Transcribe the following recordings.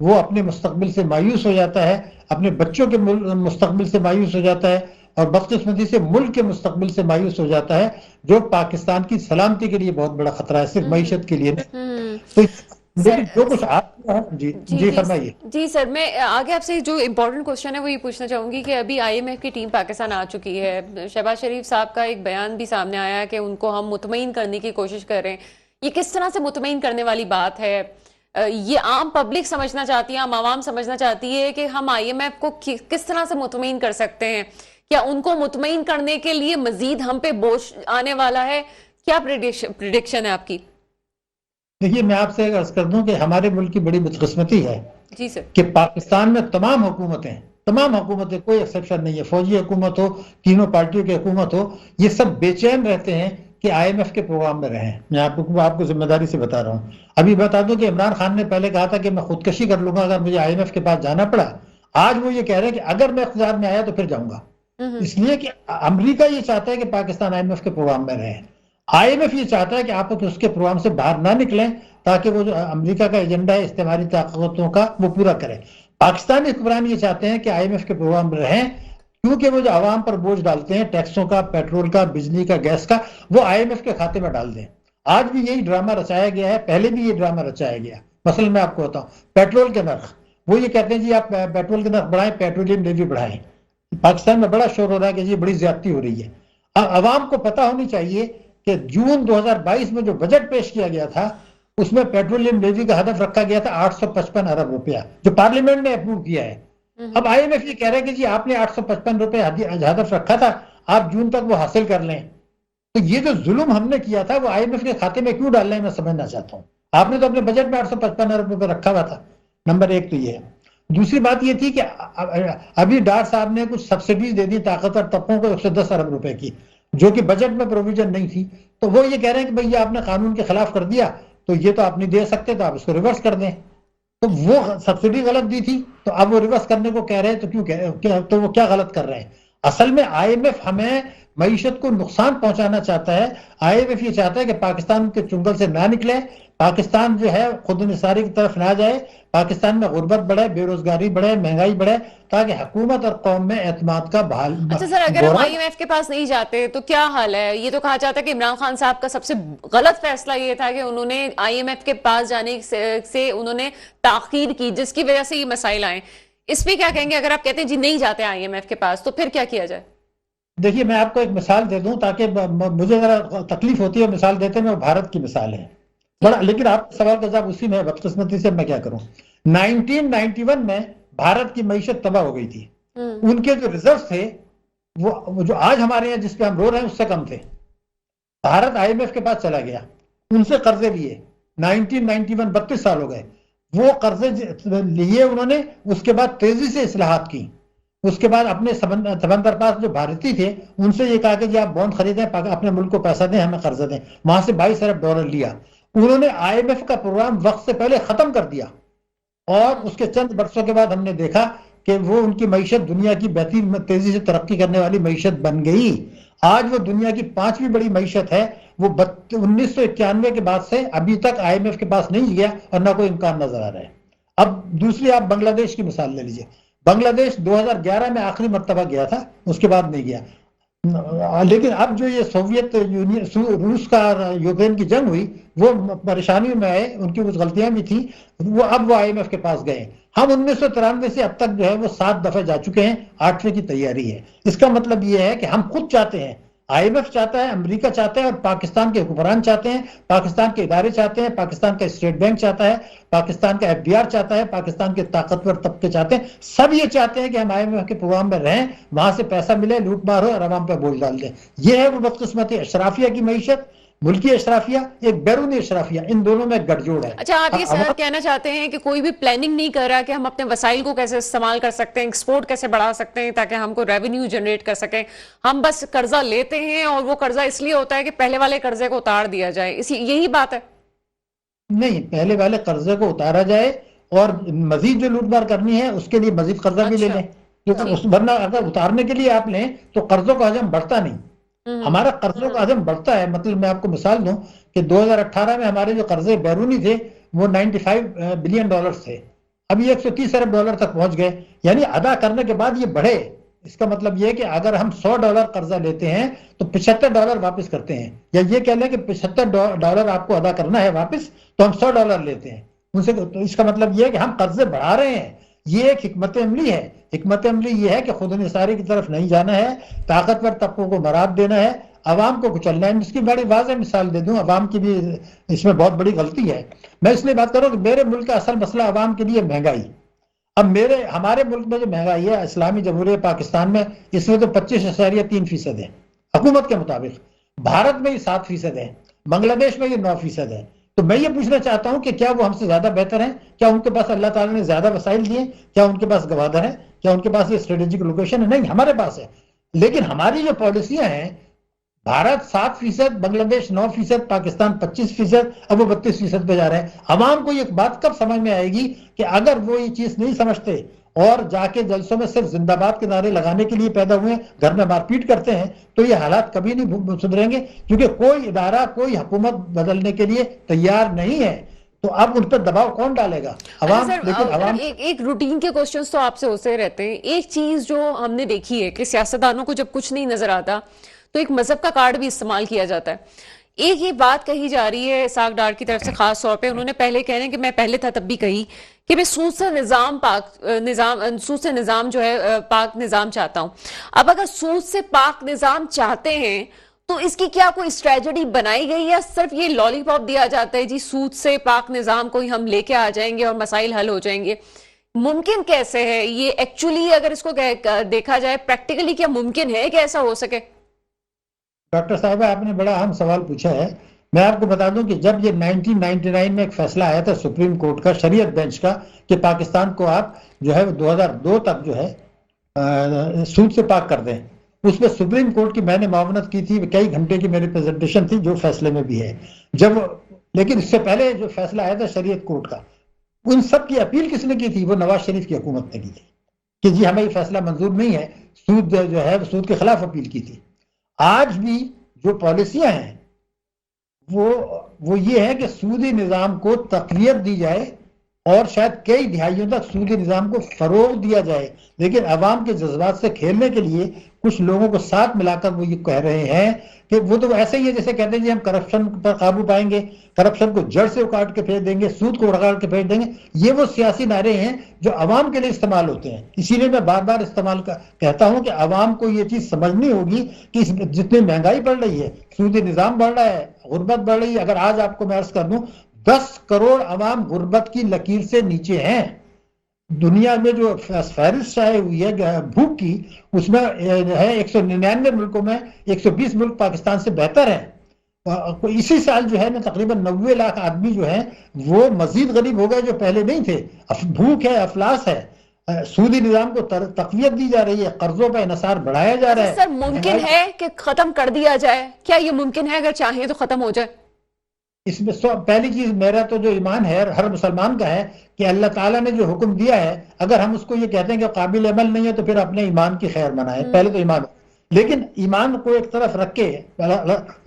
وہ اپنے مستقبل سے مایوس ہو جاتا ہے، اپنے بچوں کے مستقبل سے مایوس ہو جاتا ہے، اور بدقسمتی سے ملک کے مستقبل سے مایوس ہو جاتا ہے، جو پاکستان کی سلامتی کے لیے بہت بڑا خطرہ ہے، صرف معیشت کے لیے نہیں۔ ہوں تو سر لیکن جو کچھ آپ کیا ہے، جی جی جی جی فرمائیے۔ جی سر، میں آگے آپ سے جو امپورٹنٹ کوشچن ہے وہ یہ پوچھنا چاہوں گی کہ ابھی آئی ایم ایف کی ٹیم پاکستان آ چکی ہے، شہباز شریف صاحب کا ایک بیان بھی سامنے آیا کہ ان کو ہم مطمئن کرنے کی کوشش کر رہے ہیں۔ یہ کس طرح سے مطمئن کرنے والی بات ہے؟ یہ عام پبلک سمجھنا چاہتی ہے، عام عوام سمجھنا چاہتی ہے کہ ہم آئی ایم ایف کو کس طرح سے مطمئن کر سکتے ہیں؟ کیا ان کو مطمئن کرنے کے لیے مزید ہم پہ بوجھ آنے والا ہے؟ کیا پریڈکشن ہے آپ کی؟ دیکھیے میں آپ سے عرض کر دوں کہ ہمارے ملک کی بڑی بدقسمتی ہے جی سر۔ کہ پاکستان میں تمام حکومتیں کوئی ایکسیپشن نہیں ہے، فوجی حکومت ہو، تینوں پارٹیوں کی حکومت ہو، یہ سب بے چین رہتے ہیں کہ آئی ایم ایف کے پروگرام میں رہیں۔ میں آپ کو ذمہ داری سے بتا رہا ہوں۔ ابھی بتا دوں کہ عمران خان نے پہلے کہا تھا کہ میں خودکشی کر لوں گا اگر مجھے آئی ایم ایف کے پاس جانا پڑا۔ آج وہ یہ کہہ رہے ہیں کہ اگر میں اقتدار میں آیا تو پھر جاؤں گا، اس لیے کہ امریکہ یہ چاہتا ہے کہ پاکستان آئی ایم ایف کے پروگرام میں رہے، آئی ایم ایف یہ چاہتا ہے کہ آپ اس کے پروگرام سے باہر نہ نکلیں تاکہ وہ جو امریکہ کا ایجنڈا ہے استعماری طاقتوں کا وہ پورا کرے۔ پاکستانی حکمران یہ چاہتے ہیں کہ آئی ایم ایف کے پروگرام میں رہیں، کیونکہ وہ جو عوام پر بوجھ ڈالتے ہیں ٹیکسوں کا، پیٹرول کا، بجلی کا، گیس کا، وہ آئی ایم ایف کے کھاتے میں ڈال دیں۔ آج بھی یہی ڈرامہ رچایا گیا ہے، پہلے بھی یہ ڈرامہ رچایا گیا۔ مثلا میں آپ کو بتاؤں، پیٹرول کے نرخ، وہ یہ کہتے ہیں جی آپ پیٹرول کے نرخ بڑھائیں، پیٹرولیم لیوی بڑھائیں۔ پاکستان میں بڑا شور ہو رہا ہے کہ جی بڑی زیادتی ہو رہی ہے۔ عوام کو پتہ ہونی چاہیے کہ جون 2022 میں جو بجٹ پیش کیا گیا تھا اس میں پیٹرولیم لیوی کا ہدف رکھا گیا تھا 855 ارب روپیہ، جو پارلیمنٹ نے اپروو کیا ہے۔ اب آئی ایم ایف یہ کہہ رہے ہیں کہ جی آپ نے 855 روپے ہدف رکھا تھا، آپ جون تک وہ حاصل کر لیں۔ تو یہ جو ظلم ہم نے کیا تھا وہ آئی ایم ایف کے کھاتے میں کیوں ڈالنا ہے میں سمجھنا چاہتا ہوں۔ آپ نے تو اپنے بجٹ میں 855 ارب روپے رکھا ہوا تھا۔ نمبر ایک تو یہ ہے۔ دوسری بات یہ تھی کہ ابھی ڈار صاحب نے کچھ سبسڈیز دے دی طاقتور طبقوں کو 110 ارب روپے کی، جو کہ بجٹ میں پروویژن نہیں تھی۔ تو وہ یہ کہہ رہے ہیں کہ بھئی یہ آپ نے قانون کے خلاف کر دیا، تو یہ تو آپ نہیں دے سکتے، تو آپ اس کو ریورس کر دیں۔ تو وہ سبسڈی غلط دی تھی تو اب وہ ریورس کرنے کو کہہ رہے ہیں، تو وہ کیا غلط کر رہے ہیں؟ اصل میں آئی ایم ایف ہمیں معیشت کو نقصان پہنچانا چاہتا ہے۔ آئی ایم ایف یہ چاہتا ہے کہ پاکستان کے چنگل سے نہ نکلے، پاکستان جو ہے خود انحصاری کی طرف نہ جائے، پاکستان میں غربت بڑھے، بے روزگاری بڑھے، مہنگائی بڑھے، تاکہ حکومت اور قوم میں اعتماد کا بحال۔ اچھا سر، اگر ہم آئی ایم ایف کے پاس نہیں جاتے تو کیا حال ہے؟ یہ تو کہا جاتا ہے کہ عمران خان صاحب کا سب سے غلط فیصلہ یہ تھا کہ انہوں نے آئی ایم ایف کے پاس جانے سے انہوں نے تاخیر کی، جس کی وجہ سے یہ مسائل آئے۔ اس پہ کیا کہیں گے اگر آپ کہتے ہیں جی نہیں جاتے آئی ایم ایف کے پاس تو پھر کیا کیا جائے؟ دیکھیے میں آپ کو ایک مثال دے دوں تاکہ مجھے ذرا تکلیف ہوتی ہے مثال دیتے میں، بھارت کی مثال ہے بڑا، لیکن آپ سوال کا جواب اسی میں، بدقسمتی سے میں کیا کروں۔ 1991 میں بھارت کی معیشت تباہ ہو گئی تھی، ان کے جو ریزرو تھے وہ جو آج ہمارے یہاں جس پہ ہم رو رہے ہیں اس سے کم تھے۔ بھارت آئی ایم ایف کے پاس چلا گیا، ان سے قرضے لیے، 1991 32 سال ہو گئے، وہ قرضے لیے انہوں نے، اس کے بعد تیزی سے اصلاحات کی۔ اس کے بعد اپنے سمندر پاس جو بھارتی تھے ان سے یہ کہا کہ جی آپ بانڈ خریدیں، اپنے ملک کو پیسہ دیں، ہمیں قرضہ دیں، وہاں سے 22 ارب ڈالر لیا۔ انہوں نے آئی ایم ایف کا پروگرام وقت سے پہلے ختم کر دیا، اور اس کے چند برسوں کے بعد ہم نے دیکھا کہ وہ ان کی معیشت دنیا کی بہترین تیزی سے ترقی کرنے والی معیشت بن گئی۔ آج وہ دنیا کی 5ویں بڑی معیشت ہے۔ وہ 1991 کے بعد سے ابھی تک آئی ایم ایف کے پاس نہیں گیا اور نہ کوئی امکان نظر آ رہا ہے۔ اب دوسری آپ بنگلہ دیش کی مثال لے لیجئے۔ بنگلہ دیش 2011 میں آخری مرتبہ گیا تھا، اس کے بعد نہیں گیا۔ لیکن اب جو یہ سوویت یونین، روس کا یوکرین کی جنگ ہوئی، وہ پریشانیوں میں آئے، ان کی کچھ غلطیاں بھی تھیں، اب وہ آئی ایم ایف کے پاس گئے۔ ہم 1993 سے اب تک جو ہے وہ 7 دفعہ جا چکے ہیں، 8ویں کی تیاری ہے۔ اس کا مطلب یہ ہے کہ ہم خود چاہتے ہیں، آئی ایم ایف چاہتا ہے، امریکہ چاہتا ہے، اور پاکستان کے حکمران چاہتے ہیں، پاکستان کے ادارے چاہتے ہیں، پاکستان کا اسٹیٹ بینک چاہتا ہے، پاکستان کا ایف بی آر چاہتا ہے، پاکستان کے طاقتور طبقے چاہتے ہیں، سب یہ چاہتے ہیں کہ ہم آئی ایم ایف کے پروگرام میں رہیں، وہاں سے پیسہ ملے، لوٹ مار ہو اور عوام پہ بوجھ ڈال دیں۔ یہ ہے وہ بدقسمتی اشرافیہ کی معیشت، ملکی اشرافیہ، ایک بیرونی اشرافیہ، ان دونوں میں گٹھ جوڑ ہے۔ اچھا، آپ یہ سر کہنا چاہتے ہیں کہ کوئی بھی پلاننگ نہیں کر رہا کہ ہم اپنے وسائل کو کیسے استعمال کر سکتے ہیں، ایکسپورٹ کیسے بڑھا سکتے ہیں تاکہ ہم کو ریونیو جنریٹ کر سکیں، ہم بس قرضہ لیتے ہیں اور وہ قرضہ اس لیے ہوتا ہے کہ پہلے والے قرضے کو اتار دیا جائے، یہی بات ہے؟ نہیں، پہلے والے قرضے کو اتارا جائے اور مزید جو لوٹ مار کرنی ہے اس کے لیے مزید قرضہ بھی لے لیں، کیونکہ ورنہ اگر اتارنے کے لیے آپ لیں تو قرضوں کا حجم بڑھتا نہیں، ہمارا قرضوں کا حجم بڑھتا ہے۔ مطلب میں آپ کو مثال دوں کہ 2018 میں ہمارے جو قرضے بیرونی تھے وہ 95 بلین ڈالرز تھے، اب یہ $130 ارب تک پہنچ گئے، یعنی ادا کرنے کے بعد یہ بڑھے. اس کا مطلب یہ ہے کہ اگر ہم $100 قرضہ لیتے ہیں تو $75 واپس کرتے ہیں، یا یہ کہہ لیں کہ $75 آپ کو ادا کرنا ہے واپس تو ہم $100 لیتے ہیں ان سے. تو اس کا مطلب یہ ہے کہ ہم قرضے بڑھا رہے ہیں. یہ ایک حکمت عملی ہے. حکمت عملی یہ ہے کہ خود انحصاری کی طرف نہیں جانا ہے، طاقتور طبقوں کو مراد دینا ہے، عوام کو کچلنا ہے. اس کی بڑی واضح مثال دے دوں، عوام کی بھی اس میں بہت بڑی غلطی ہے. میں اس لیے بات کر رہا ہوں کہ میرے ملک کا اصل مسئلہ عوام کے لیے مہنگائی. اب ہمارے ملک میں جو مہنگائی ہے اسلامی جمہوریہ پاکستان میں، اس میں تو 25.3% ہے حکومت کے مطابق. بھارت میں یہ 7% ہے، بنگلہ دیش میں یہ 9% ہے. تو میں یہ پوچھنا چاہتا ہوں کہ کیا وہ ہم سے زیادہ بہتر ہیں؟ کیا ان کے پاس اللہ تعالیٰ نے زیادہ وسائل دیے؟ کیا ان کے پاس گوادر ہے؟ کیا ان کے پاس یہ اسٹریٹجک لوکیشن ہے؟ نہیں، ہمارے پاس ہے. لیکن ہماری جو پالیسیاں ہیں، بھارت 7%، بنگلہ دیش 9%، پاکستان 25%، اب وہ 32% پہ جا رہے ہیں. عوام کو یہ بات کب سمجھ میں آئے گی کہ اگر وہ یہ چیز نہیں سمجھتے اور جا کے جلسوں میں صرف زندہ باد کے نعرے لگانے کے لیے پیدا ہوئے، گھر میں مار پیٹ کرتے ہیں، تو یہ حالات کبھی نہیں سدھریں گے، کیونکہ کوئی ادارہ، کوئی حکومت بدلنے کے لیے تیار نہیں ہے. تو اب ان پر دباؤ کون ڈالے گا؟ عوام. لیکن عوام ایک روٹین کے کوشچنز تو آپ سے ہوتے رہتے ہیں. ایک چیز جو ہم نے دیکھی ہے کہ سیاستدانوں کو جب کچھ نہیں نظر آتا تو ایک مذہب کا کارڈ بھی استعمال کیا جاتا ہے. ایک یہ بات کہی جا رہی ہے اسحاق ڈار کی طرف سے، خاص طور پہ انہوں نے پہلے کہنے کہ میں پہلے تھا تب بھی کہی کہ میں سود سے نظام جو ہے پاک نظام چاہتا ہوں. اب اگر سود سے پاک نظام چاہتے ہیں تو اس کی کیا کوئی اسٹریٹجی بنائی گئی ہے؟ صرف یہ لالی پاپ دیا جاتا ہے جی سود سے پاک نظام کو ہی ہم لے کے آ جائیں گے اور مسائل حل ہو جائیں گے؟ ممکن کیسے ہے یہ ایکچولی؟ اگر اس کو دیکھا جائے پریکٹیکلی، کیا ممکن ہے کہ ایسا ہو سکے؟ ڈاکٹر صاحبہ آپ نے بڑا اہم سوال پوچھا ہے. میں آپ کو بتا دوں کہ جب یہ 1999 میں ایک فیصلہ آیا تھا سپریم کورٹ کا، شریعت بینچ کا، کہ پاکستان کو آپ جو ہے 2002 تک جو ہے سود سے پاک کر دیں، اس میں سپریم کورٹ کی میں نے معاونت کی تھی، کئی گھنٹے کی میری پریزنٹیشن تھی جو فیصلے میں بھی ہے. لیکن اس سے پہلے جو فیصلہ آیا تھا شریعت کورٹ کا، ان سب کی اپیل کس نے کی تھی؟ وہ نواز شریف کی حکومت نے کی تھی کہ جی ہمیں یہ فیصلہ منظور نہیں ہے، سود جو ہے سود کے خلاف اپیل کی تھی. آج بھی جو پالیسیاں ہیں وہ یہ ہے کہ سودی نظام کو تقویت دی جائے اور شاید کئی دہائیوں تک سودی نظام کو فروغ دیا جائے. لیکن عوام کے جذبات سے کھیلنے کے لیے کچھ لوگوں کو ساتھ ملا کر وہ یہ کہہ رہے ہیں کہ وہ تو ایسے ہی ہے جیسے کہتے ہیں جی ہم کرپشن پر قابو پائیں گے، کرپشن کو جڑ سے اکاٹ کے پھینک دیں گے، سود کو اڑا کے پھینک دیں گے. یہ وہ سیاسی نعرے ہیں جو عوام کے لیے استعمال ہوتے ہیں. اسی لیے میں بار بار کہتا ہوں کہ عوام کو یہ چیز سمجھنی ہوگی کہ جتنی مہنگائی بڑھ رہی ہے، سودی نظام بڑھ رہا ہے، غربت بڑھ رہی ہے. اگر آج آپ کو میں عرض کر دوں 10 کروڑ عوام غربت کی لکیر سے نیچے ہیں. دنیا میں جو فہرست شائع ہوئی ہے بھوک کی، اس میں ہے 199 ملکوں میں 120 ملک پاکستان سے بہتر ہیں. اسی سال جو ہے نا تقریباً 90 لاکھ آدمی جو ہیں وہ مزید غریب ہو گئے جو پہلے نہیں تھے. بھوک ہے، افلاس ہے. سودی نظام کو تقویت دی جا رہی ہے، قرضوں پہ انحصار بڑھایا جا رہا ہے. سر ممکن ہے کہ ختم کر دیا جائے؟ کیا یہ ممکن ہے اگر چاہیں تو ختم ہو جائے؟ اس میں پہلی چیز میرا تو جو ایمان ہے ہر مسلمان کا ہے کہ اللہ تعالیٰ نے جو حکم دیا ہے اگر ہم اس کو یہ کہتے ہیں کہ قابل عمل نہیں ہے تو پھر اپنے ایمان کی خیر منائیں. پہلے تو ایمان، لیکن ایمان کو ایک طرف رکھ کے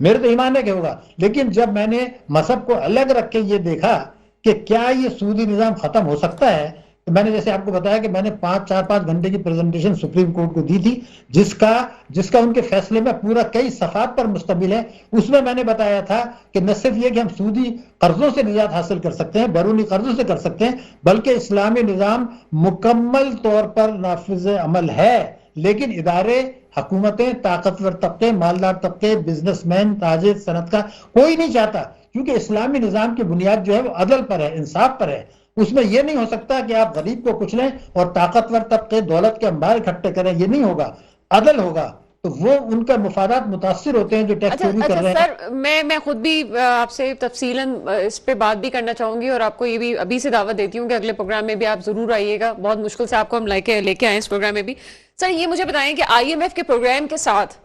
میرے تو ایمان ہے کہ ہوگا، لیکن جب میں نے مذہب کو الگ رکھ کے یہ دیکھا کہ کیا یہ سودی نظام ختم ہو سکتا ہے، تو میں نے جیسے آپ کو بتایا کہ میں نے 4-5 گھنٹے کی پریزنٹیشن سپریم کورٹ کو دی تھی جس کا ان کے فیصلے میں پورا کئی صفحات پر مشتمل ہے. اس میں نے بتایا تھا کہ نہ صرف یہ کہ ہم سودی قرضوں سے نجات حاصل کر سکتے ہیں، بیرونی قرضوں سے کر سکتے ہیں، بلکہ اسلامی نظام مکمل طور پر نافذ عمل ہے. لیکن ادارے، حکومتیں، طاقتور طبقے، مالدار طبقے، بزنس مین، تاجر، صنعت کا کوئی نہیں چاہتا، کیونکہ اسلامی نظام کی بنیاد جو ہے وہ عدل پر ہے، انصاف پر ہے. اس میں یہ نہیں ہو سکتا کہ آپ غریب کو کچلیں اور طاقتور طبقے دولت کے انبار اکٹھے کریں. یہ نہیں ہوگا. عدل ہوگا تو وہ ان کا مفادات متاثر ہوتے ہیں جو ٹیکس چوری کر رہے ہیں. سر میں خود بھی آپ سے تفصیلاً اس پہ بات بھی کرنا چاہوں گی اور آپ کو یہ بھی ابھی سے دعوت دیتی ہوں کہ اگلے پروگرام میں بھی آپ ضرور آئیے گا. بہت مشکل سے آپ کو ہم لے کے آئیں اس پروگرام میں بھی. سر یہ مجھے بتائیں کہ IMF کے پروگرام کے ساتھ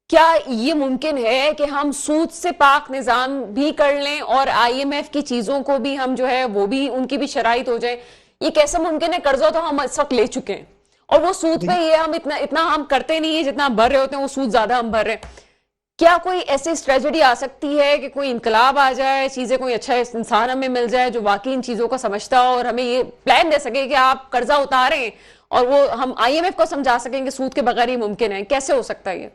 کیا یہ ممکن ہے کہ ہم سود سے پاک نظام بھی کر لیں اور IMF کی چیزوں کو بھی ہم جو ہے وہ بھی ان کی بھی شرائط ہو جائے؟ یہ کیسے ممکن ہے؟ قرضہ تو ہم اس وقت لے چکے ہیں اور وہ سود پہ یہ ہم اتنا ہم کرتے نہیں ہیں جتنا ہم بھر رہے ہوتے ہیں، وہ سود زیادہ ہم بھر رہے ہیں. کیا کوئی ایسی اسٹریٹجی آ سکتی ہے کہ کوئی انقلاب آ جائے, چیزیں کوئی اچھا انسان ہمیں مل جائے جو واقعی ان چیزوں کو سمجھتا ہو اور ہمیں یہ پلان دے سکے کہ آپ قرضہ اتاریں, اور وہ ہم آئی ایم ایف کو سمجھا سکیں کہ سود کے بغیر ہی ممکن ہے؟ کیسے ہو سکتا ہے یہ؟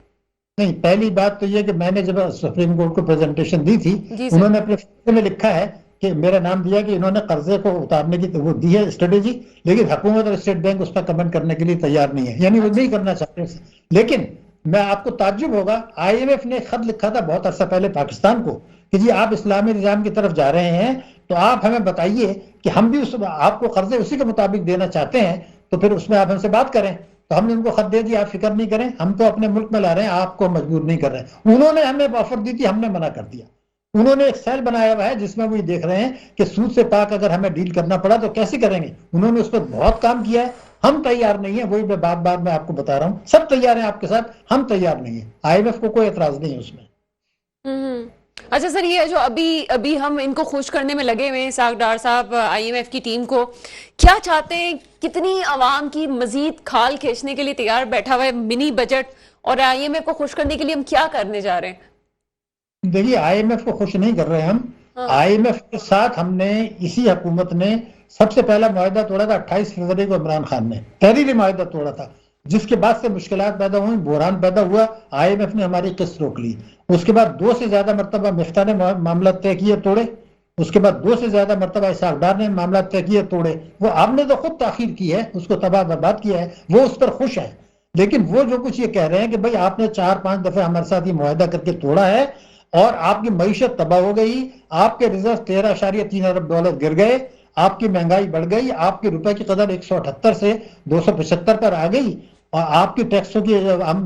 نہیں, پہلی بات تو یہ کہ میں نے جب سپریم کورٹ کو پریزنٹیشن دی تھی, جی سر. انہوں نے اپنے فیصلے میں لکھا ہے کہ میرا نام دیا کہ انہوں نے قرضے کو اتارنے کی وہ دی ہے اسٹریٹجی, لیکن حکومت اور اسٹیٹ بینک اس پر کمنٹ کرنے کے لیے تیار نہیں ہے, یعنی وہ نہیں کرنا چاہتے. لیکن میں آپ کو تعجب ہوگا, آئی ایم ایف نے خط لکھا تھا بہت عرصہ پہلے پاکستان کو کہ جی آپ اسلامی نظام کی طرف جا رہے ہیں تو آپ ہمیں بتائیے کہ ہم بھی آپ کو قرضے اسی کے مطابق دینا چاہتے ہیں, تو پھر اس میں آپ ہم سے بات کریں. تو ہم نے ان کو خط دے دیا, آپ فکر نہیں کریں, ہم تو اپنے ملک میں لا رہے ہیں, آپ کو مجبور نہیں کر رہے ہیں. انہوں نے ہمیں آفر دی تھی, ہم نے منع کر دیا. انہوں نے ایک سیل بنایا ہوا ہے جس میں وہ یہ دیکھ رہے ہیں کہ سود سے پاک اگر ہمیں ڈیل کرنا پڑا تو کیسے کریں گے. انہوں نے اس پر بہت کام کیا ہے, ہم تیار نہیں ہیں. وہی میں بار بار میں آپ کو بتا رہا ہوں, سب تیار ہیں آپ کے ساتھ, ہم تیار نہیں ہیں. آئی ایم ایف کو کوئی اعتراض نہیں ہے اس میں. اچھا سر, یہ جو ابھی ہم ان کو خوش کرنے میں لگے ہوئے ہیں اسحاق ڈار صاحب, آئی ایم ایف کی ٹیم کو, کیا چاہتے ہیں؟ کتنی عوام کی مزید کھال کھینچنے کے لیے تیار بیٹھا ہوا ہے منی بجٹ, اور آئی ایم ایف کو خوش کرنے کے لیے ہم کیا کرنے جا رہے ہیں؟ دیکھیے, آئی ایم ایف کو خوش نہیں کر رہے ہم. آئی ایم ایف کے ساتھ ہم نے, اسی حکومت نے سب سے پہلا معاہدہ توڑا تھا 28 فروری کو عمران خان نے تحریری معاہدہ توڑا تھا, جس کے بعد سے مشکلات پیدا ہوئیں, بحران پیدا ہوا, آئی ایم ایف نے ہماری قسط روک لی. اس کے بعد 2 سے زیادہ مرتبہ مفتہ نے معاملات طے کیے توڑے. اس کے بعد 2 سے زیادہ مرتبہ اسحاق ڈار نے معاملات طے کیے توڑے. وہ آپ نے تو خود تاخیر کی ہے, اس کو تباہ برباد کیا ہے, وہ اس پر خوش ہے. لیکن وہ جو کچھ یہ کہہ رہے ہیں کہ بھائی آپ نے 4-5 دفعہ ہمارے ساتھ یہ معاہدہ کر کے توڑا ہے اور آپ کی معیشت تباہ ہو گئی, آپ کے ریزرو 13.3 ارب ڈالر گر گئے, آپ کی مہنگائی بڑھ گئی, آپ کے روپے کی قدر 178 سے 275 پر آ گئی, اور آپ کی ٹیکسوں کی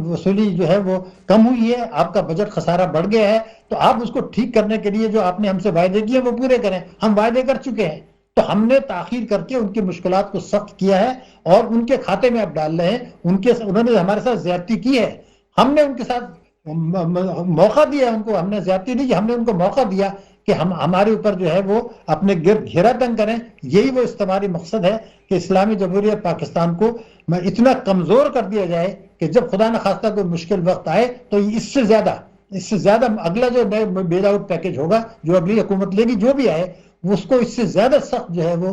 وصولی جو ہے وہ کم ہوئی ہے, آپ کا بجٹ خسارہ بڑھ گیا ہے. تو آپ اس کو ٹھیک کرنے کے لیے جو آپ نے ہم سے وعدے کیے وہ پورے کریں. ہم وعدے کر چکے ہیں, تو ہم نے تاخیر کر کے ان کی مشکلات کو سخت کیا ہے اور ان کے کھاتے میں اب ڈال رہے ہیں. انہوں نے ہمارے ساتھ زیادتی کی ہے, ہم نے ان کے ساتھ موقع دیا ان کو, ہم نے زیادتی نہیں کی, ہم نے ان کو موقع دیا کہ ہمارے اوپر جو ہے وہ اپنے گرد گھیرا تنگ کریں. یہی وہ استعماری مقصد ہے کہ اسلامی جمہوریہ پاکستان کو اتنا کمزور کر دیا جائے کہ جب خدا نخواستہ کوئی مشکل وقت آئے تو اس سے زیادہ اگلا جو بیل آؤٹ پیکج ہوگا جو اگلی حکومت لے گی, جو بھی آئے, اس کو اس سے زیادہ سخت جو ہے وہ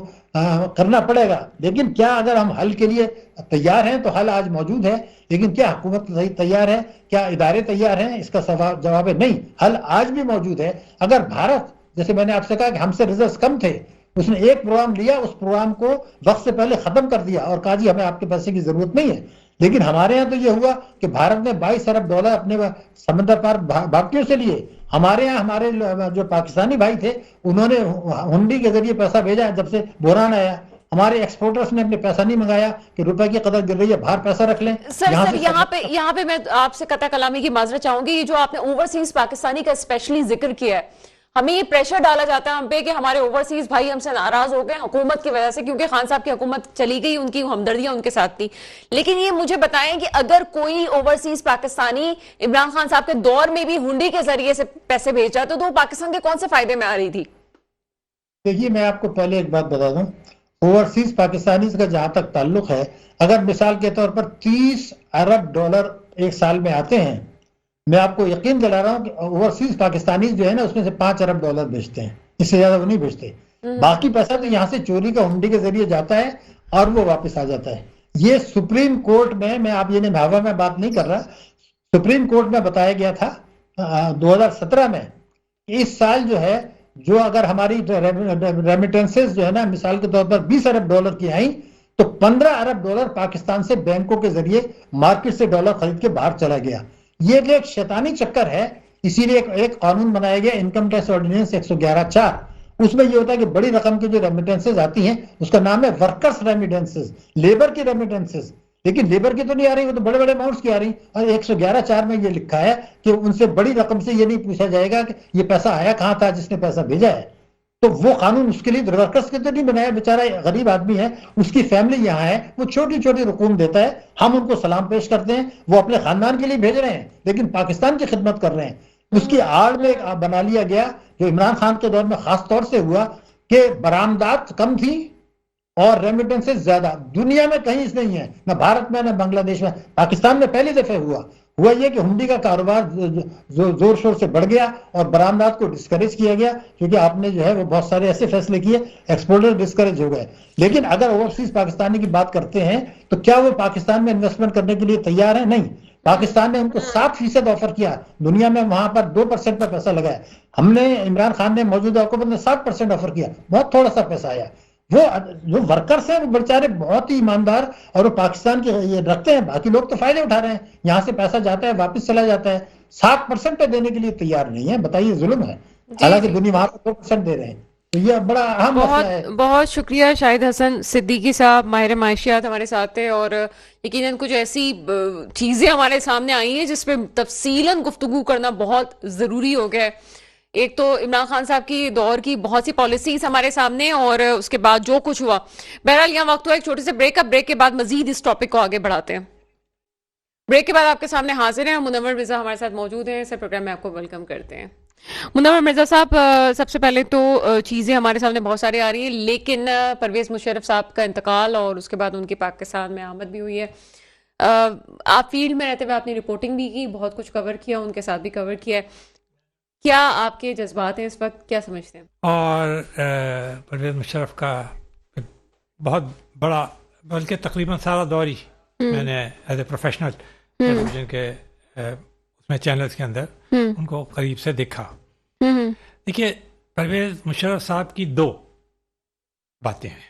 کرنا پڑے گا. لیکن کیا اگر ہم حل کے لیے تیار ہیں تو حل آج موجود ہے, لیکن کیا حکومت تیار ہے, کیا ادارے تیار ہیں؟ اس کا جواب ہے نہیں. حل آج بھی موجود ہے. اگر بھارت, جیسے میں نے آپ سے کہا کہ ہم سے ریزروز کم تھے, اس نے ایک پروگرام لیا, اس پروگرام کو وقت سے پہلے ختم کر دیا اور کہا جی ہمیں آپ کے پیسے کی ضرورت نہیں ہے. لیکن ہمارے ہاں تو یہ ہوا کہ بھارت نے 22 ارب ڈالر اپنے سمندر پار بھارتیوں سے لیے. ہمارے ہاں ہمارے جو پاکستانی بھائی تھے انہوں نے ہنڈی کے ذریعے پیسہ بھیجا. جب سے بحران آیا ہمارے ایکسپورٹرز نے اپنے پیسہ نہیں منگایا کہ روپے کی قدر گر رہی ہے, باہر پیسہ رکھ لیں. سر یہاں پہ میں آپ سے قطع کلامی کی معذرت چاہوں گی. یہ جو آپ نے اوورسیز پاکستانی کا اسپیشلی ذکر کیا ہے, ہمیں یہ پریشر ڈالا جاتا ہے ہم پہ کہ ہمارے اوورسیز بھائی ہم سے ناراض ہو گئے حکومت کی وجہ سے, کیونکہ خان صاحب کی حکومت چلی گئی, ان کی ہمدردیاں ان کے ساتھ تھی. لیکن یہ مجھے بتائیں کہ اگر کوئی اوورسیز پاکستانی عمران خان صاحب کے دور میں بھی ہنڈی کے ذریعے سے پیسے بھیج جاتے تو وہ پاکستان کے کون سے فائدے میں آ رہی تھی؟ دیکھیے, میں آپ کو پہلے ایک بات بتا دوں, اوورسیز پاکستانی کا جہاں تک تعلق ہے, اگر مثال کے طور پر 30 ارب ڈالر ایک سال میں آتے ہیں, میں آپ کو یقین دلا رہا ہوں کہ اوورسیز پاکستانی جو ہے نا اس میں سے 5 ارب ڈالر بھیجتے ہیں, اس سے زیادہ وہ نہیں بھیجتے. باقی پیسہ تو یہاں سے چوری کا ہنڈی کے ذریعے جاتا ہے اور وہ واپس آ جاتا ہے. یہ سپریم کورٹ میں آپ یہ ہوا میں بات نہیں کر رہا, سپریم کورٹ میں بتایا گیا تھا 2017 میں, اس سال جو ہے جو اگر ہماری ریمیٹنسز جو ہے نا مثال کے طور پر 20 ارب ڈالر کی آئیں تو 15 ارب ڈالر پاکستان سے بینکوں کے ذریعے مارکیٹ سے ڈالر خرید کے باہر چلا گیا. یہ ایک شیطانی چکر ہے. اسی لیے ایک قانون بنایا گیا, انکم ٹیکس آرڈیننس 111(4). اس میں یہ ہوتا ہے کہ بڑی رقم کی جو ریمیٹنسز آتی ہیں اس کا نام ہے ورکرز ریمیٹنسز, لیبر کی ریمیٹنسز. لیکن لیبر کی تو نہیں آ رہی, وہ تو بڑے بڑے اماؤنٹس کی آ رہی. اور 111(4) میں یہ لکھا ہے کہ ان سے بڑی رقم سے یہ نہیں پوچھا جائے گا کہ یہ پیسہ آیا کہاں تھا جس نے پیسہ بھیجا ہے. تو وہ قانون اس کے لیے ورکرز کے تو نہیں بنایا, بیچارہ غریب آدمی ہے, اس کی فیملی یہاں ہے, وہ چھوٹی چھوٹی رقوم دیتا ہے, ہم ان کو سلام پیش کرتے ہیں, وہ اپنے خاندان کے لیے بھیج رہے ہیں لیکن پاکستان کی خدمت کر رہے ہیں. اس کی آڑ میں بنا لیا گیا جو عمران خان کے دور میں خاص طور سے ہوا کہ برآمدات کم تھی اور ریمیٹنسز زیادہ. دنیا میں کہیں اس نہیں ہے, نہ بھارت میں نہ بنگلہ دیش میں, پاکستان میں پہلی دفعہ ہوا. ہوا یہ کہ ہنڈی کا کاروبار زور شور سے بڑھ گیا اور برآمدات کو ڈسکریج کیا گیا، کیونکہ آپ نے جو ہے وہ بہت سارے ایسے فیصلے کیے، ایکسپورٹر ڈسکریج ہو گئے. لیکن اگر اوورسیز پاکستانی کی بات کرتے ہیں تو کیا وہ پاکستان میں انویسٹمنٹ کرنے کے لیے تیار ہیں؟ نہیں. پاکستان نے ان کو 7% آفر کیا، دنیا میں وہاں پر 2% پر پیسہ لگا ہے. ہم نے عمران خان نے موجودہ حکومت نے 7% آفر کیا، بہت تھوڑا سا پیسہ آیا. وہ جو ورکرز ہیں وہ بیچارے بہت ہی ایماندار اور وہ پاکستان کے یہ رکھتے ہیں، باقی لوگ تو فائدے اٹھا رہے ہیں، یہاں سے پیسہ جاتا ہے واپس چلا جاتا ہے. 7% پہ دینے کے لیے تیار نہیں ہے، بتائیے ظلم ہے. جی حالانکہ جی دنیا وہاں پہ 2% دے رہے ہیں. تو یہ بڑا اہم مسئلہ ہے. بہت بہت شکریہ شاہد حسن صدیقی صاحب، ماہر معاشیات ہمارے ساتھ تھے، اور یقیناً کچھ ایسی چیزیں ہمارے سامنے آئی ہیں جس پہ تفصیلاً گفتگو کرنا بہت ضروری ہو گیا ہے. ایک تو عمران خان صاحب کی دور کی بہت سی پالیسیز ہمارے سامنے، اور اس کے بعد جو کچھ ہوا. بہرحال یہاں وقت ہوا ایک چھوٹے سے بریک اپ، بریک کے بعد مزید اس ٹاپک کو آگے بڑھاتے ہیں. بریک کے بعد آپ کے سامنے حاضر ہیں منور مرزا ہمارے ساتھ موجود ہیں. اس پروگرام میں آپ کو ویلکم کرتے ہیں. منور مرزا صاحب، سب سے پہلے تو چیزیں ہمارے سامنے بہت ساری آ رہی ہیں، لیکن پرویز مشرف صاحب کا انتقال اور اس کے بعد ان کی پاکستان میں آمد بھی ہوئی ہے. آپ فیلڈ میں رہتے ہوئے آپ نے رپورٹنگ بھی کی، بہت کچھ کور کیا، ان کے ساتھ بھی کور کیا ہے. کیا آپ کے جذبات ہیں اس وقت، کیا سمجھتے ہیں؟ اور پرویز مشرف کا بہت بڑا، بلکہ تقریباً سارا دور ہی میں نے as a professional television کے اس میں چینلز کے اندر ان کو قریب سے دیکھا. دیکھیے، پرویز مشرف صاحب کی دو باتیں ہیں،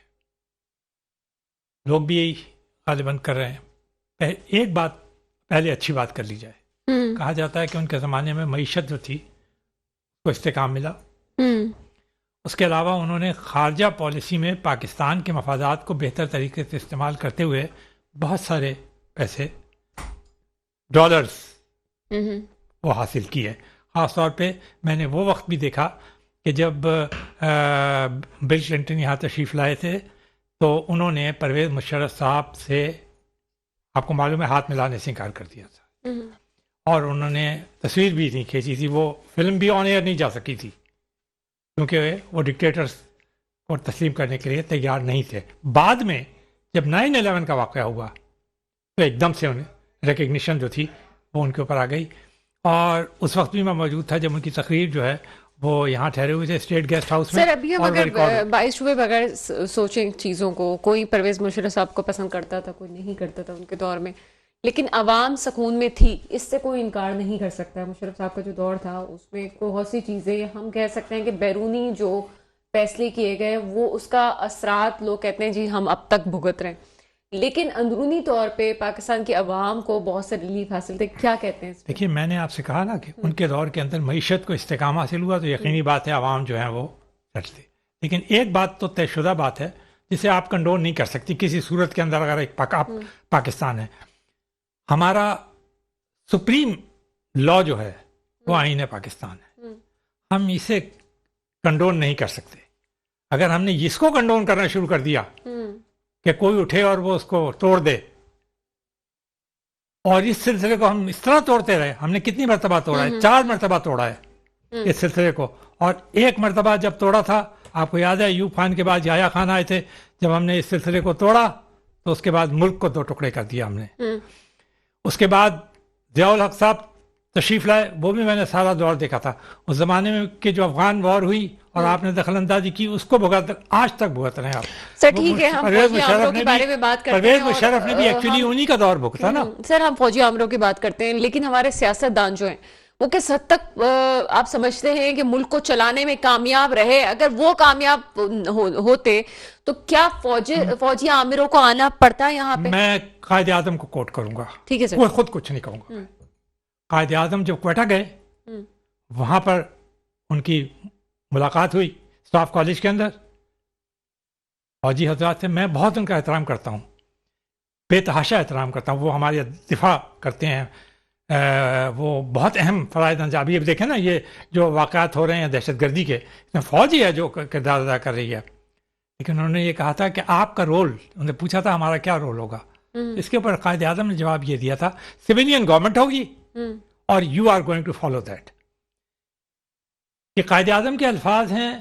لوگ بھی یہی غالباً کر رہے ہیں. ایک بات پہلے اچھی بات کر لی جائے. کہا جاتا ہے کہ ان کے زمانے میں معیشت جو تھی کو استحکام ملا. اس کے علاوہ انہوں نے خارجہ پالیسی میں پاکستان کے مفادات کو بہتر طریقے سے استعمال کرتے ہوئے بہت سارے پیسے، ڈالرز وہ حاصل کیے. خاص طور پہ میں نے وہ وقت بھی دیکھا کہ جب بل کلنٹن یہاں تشریف لائے تھے تو انہوں نے پرویز مشرف صاحب سے، آپ کو معلوم ہے، ہاتھ ملانے سے انکار کر دیا تھا، اور انہوں نے تصویر بھی نہیں کھینچی تھی. وہ فلم بھی آن ایئر نہیں جا سکی تھی کیونکہ وہ ڈکٹیٹرز کو تسلیم کرنے کے لیے تیار نہیں تھے. بعد میں جب 9/11 کا واقعہ ہوا تو ایک دم سے انہیں ریکگنیشن جو تھی وہ ان کے اوپر آ گئی. اور اس وقت بھی میں موجود تھا جب ان کی تقریر جو ہے وہ یہاں ٹھہرے ہوئے تھے اسٹیٹ گیسٹ ہاؤس میں. سر ابھی ہم اگر 22 ہوئے بغیر سوچیں چیزوں کو، کوئی پرویز مشرف صاحب کو پسند کرتا تھا، کوئی نہیں کرتا تھا ان کے دور میں، لیکن عوام سکون میں تھی، اس سے کوئی انکار نہیں کر سکتا. مشرف صاحب کا جو دور تھا اس میں بہت سی چیزیں ہم کہہ سکتے ہیں کہ بیرونی جو فیصلے کیے گئے وہ اس کا اثرات لوگ کہتے ہیں جی ہم اب تک بھگت رہے ہیں، لیکن اندرونی طور پہ پاکستان کی عوام کو بہت سے ریلیف حاصل تھے. کیا کہتے ہیں؟ دیکھیے، میں نے آپ سے کہا نا کہ ان کے دور کے اندر معیشت کو استحکام حاصل ہوا تو یقینی بات ہے عوام جو ہیں وہ رچتے. لیکن ایک بات تو طے شدہ بات ہے جسے آپ کنڈول نہیں کر سکتی کسی صورت کے اندر. اگر ایک پاکستان ہے، ہمارا سپریم لا جو ہے وہ آئین پاکستان ہے، ہم اسے کنڈول نہیں کر سکتے. اگر ہم نے اس کو کنڈول کرنا شروع کر دیا کہ کوئی اٹھے اور وہ اس کو توڑ دے، اور اس سلسلے کو ہم اس طرح توڑتے رہے، ہم نے کتنی مرتبہ توڑا ہے؟ 4 مرتبہ توڑا ہے اس سلسلے کو. اور ایک مرتبہ جب توڑا تھا، آپ کو یاد ہے ایوب خان کے بعد یحییٰ خان آئے تھے، جب ہم نے اس سلسلے کو توڑا تو اس کے بعد ملک کو 2 ٹکڑے کر دیا ہم نے. اس کے بعد ضیاء الحق صاحب تشریف لائے، وہ بھی میں نے سارا دور دیکھا تھا. اس زمانے میں کہ جو افغان وار ہوئی اور آپ نے دخل اندازی کی، اس کو آج تک بھگت رہے ہیں آپ. سر ٹھیک ہے، ہم فوجی آمروں کے بارے میں بات کرتے ہیں. پرویز مشرف نے بھی ایکچولی انہی کا دور بھگتا نا. سر ہم فوجی آمروں کی بات کرتے ہیں، لیکن ہمارے سیاستدان جو ہیں وہ کس حد تک آپ سمجھتے ہیں کہ ملک کو چلانے میں کامیاب رہے؟ اگر وہ کامیاب ہوتے تو کیا فوجی آمروں کو آنا پڑتا یہاں پہ؟ میں قائد اعظم کو کوٹ کروں گا، ٹھیک ہے سر. وہ خود کچھ نہیں کہوں گا. قائد اعظم جب کوئٹہ گئے، وہاں پر ان کی ملاقات ہوئی اسٹاف کالج کے اندر فوجی حضرات سے. میں بہت ان کا احترام کرتا ہوں، بے تحاشا احترام کرتا ہوں. وہ ہمارے دفاع کرتے ہیں، وہ بہت اہم فرائض انجام. اب دیکھیں نا، یہ جو واقعات ہو رہے ہیں دہشت گردی کے، اس میں فوج ہی ہے جو کردار ادا کر رہی ہے. لیکن انہوں نے یہ کہا تھا کہ آپ کا رول، انہوں نے پوچھا تھا ہمارا کیا رول ہوگا. اس کے اوپر قائد اعظم نے جواب یہ دیا تھا، سویلین گورنمنٹ ہوگی اور you are going to follow that. یہ قائد اعظم کے الفاظ ہیں،